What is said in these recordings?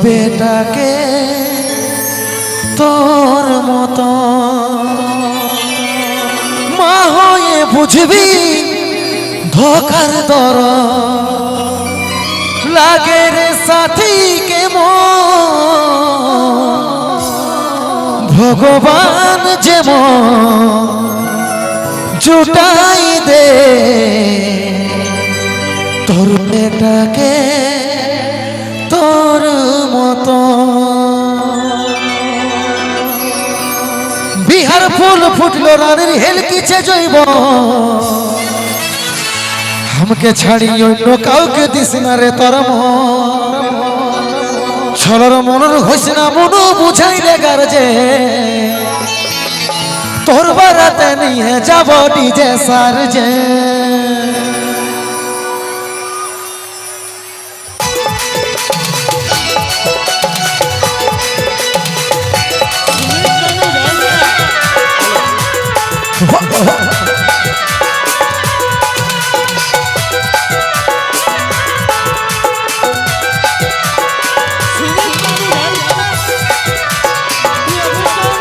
বেটাকে তোর মতো মা হয়ে বুঝবি ধোকার দর লাগে রে সাথী ভগবান যেমন জুটাই দে তোর বেটাকে তোর মতো বিহার ফুল ফুটলো রানের হেলকিছে জৈব আমাকে ছাড়ি অন্য কাউকে দিস না রে তোর ছলর মনর হইস না মন বুঝাইলে গারজে তোর বারাতে নিয়ে যাব ডিজে সারজে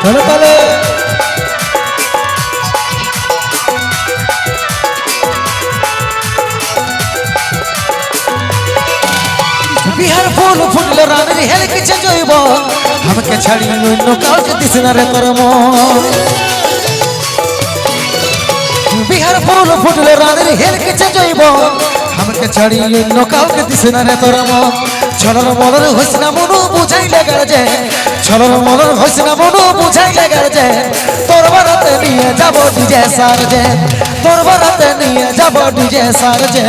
তাহলে বিহার ফুল ফুটলো রানের হেলকিছে জৈব আমাকে ছাড়ি অন্য কাউকে দিস না রে তোর বিহার ফুল ফুটলো রানের হেলকিছে জৈব আমাকে ছাড়ি অন্য কাউকে দিস না রে তোর ছলর মলর হইস না মনু বুঝাইলে গারজে ছলর মলর হইস না মনু বুঝাইলে গারজে তোর বারাতে নিয়ে যাব ডিজে সারজে তোর বারাতে নিয়ে যাব ডিজে সারজে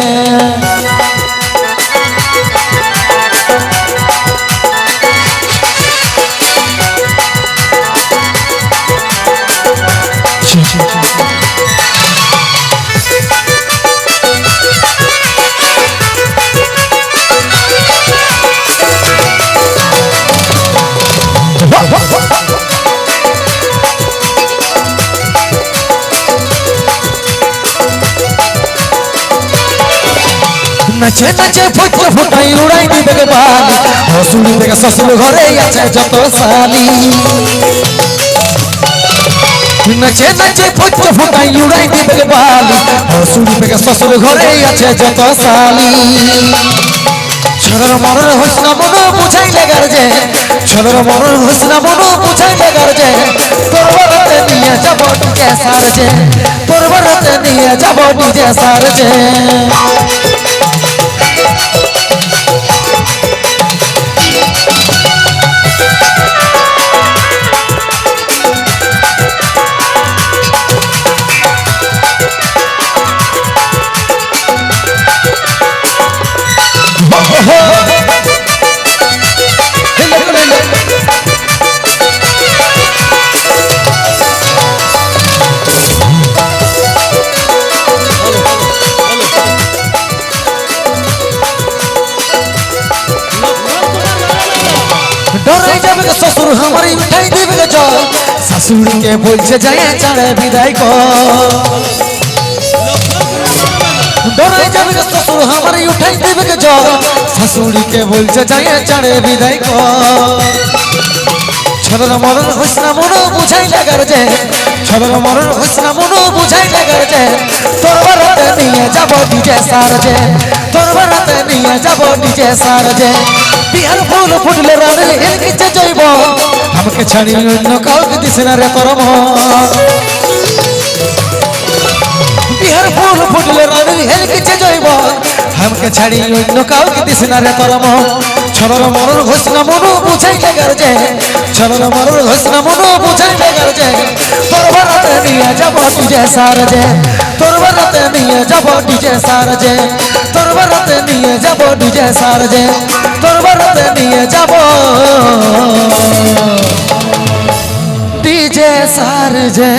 নাচে নাচে ফুটে ফুটাই উড়াই দিবে বাল হসুড়ি থেকে শ্বশুর ঘরে আছে যত সালি নাচে নাচে ফুটে ফুটাই উড়াই দিবে বাল হসুড়ি থেকে শ্বশুর ঘরে আছে যত সালি ছলর মরর হইস না মন বুঝাইলে গারজে ছলর মরর হইস না মন বুঝাইলে গারজে তোর বারাতে নিয়ে যাব ডিজে সারজে তোর বারাতে নিয়ে যাব ডিজে সারজে डराई जाबे ससुर हमारी उठाई देबे जल ससुर के बोलছে যায় ছাড়ে বিদায় কর डराई जाबे ससुर हमारी उठाई देबे जल ससुर के बोलছে যায় ছাড়ে বিদায় কর ছলর মরণ হইস না মন বুঝাইলে গারজে ছলর মরণ হইস না মন বুঝাইলে গারজে তোর বারাতে নিয়ে যাব ডিজে সারজে তোর বারাতে নিয়ে যাব ডিজে সারজে বিহার ফুল ফুটলে রানের হেলকিছে জৈব আমাকে ছাড়ি অন্য কাউকে দিস না রে তোর বিহার ফুল ফুটলে রানের হেলকিছে জৈব আমাকে ছাড়ি অন্য কাউকে দিস না রে তোর ছলর মরর হইস না মন বুঝাইলে গারজে ছলর মরর হইস না মন বুঝাইলে গারজে তোর বারাতে নিয়ে যাব ডিজে সারজে তোর বারাতে নিয়ে যাব ডিজে সারজে তোর বারাতে নিয়ে যাব ডিজে সারজে তোর বারাতে নিয়ে যাব ডিজে সারজে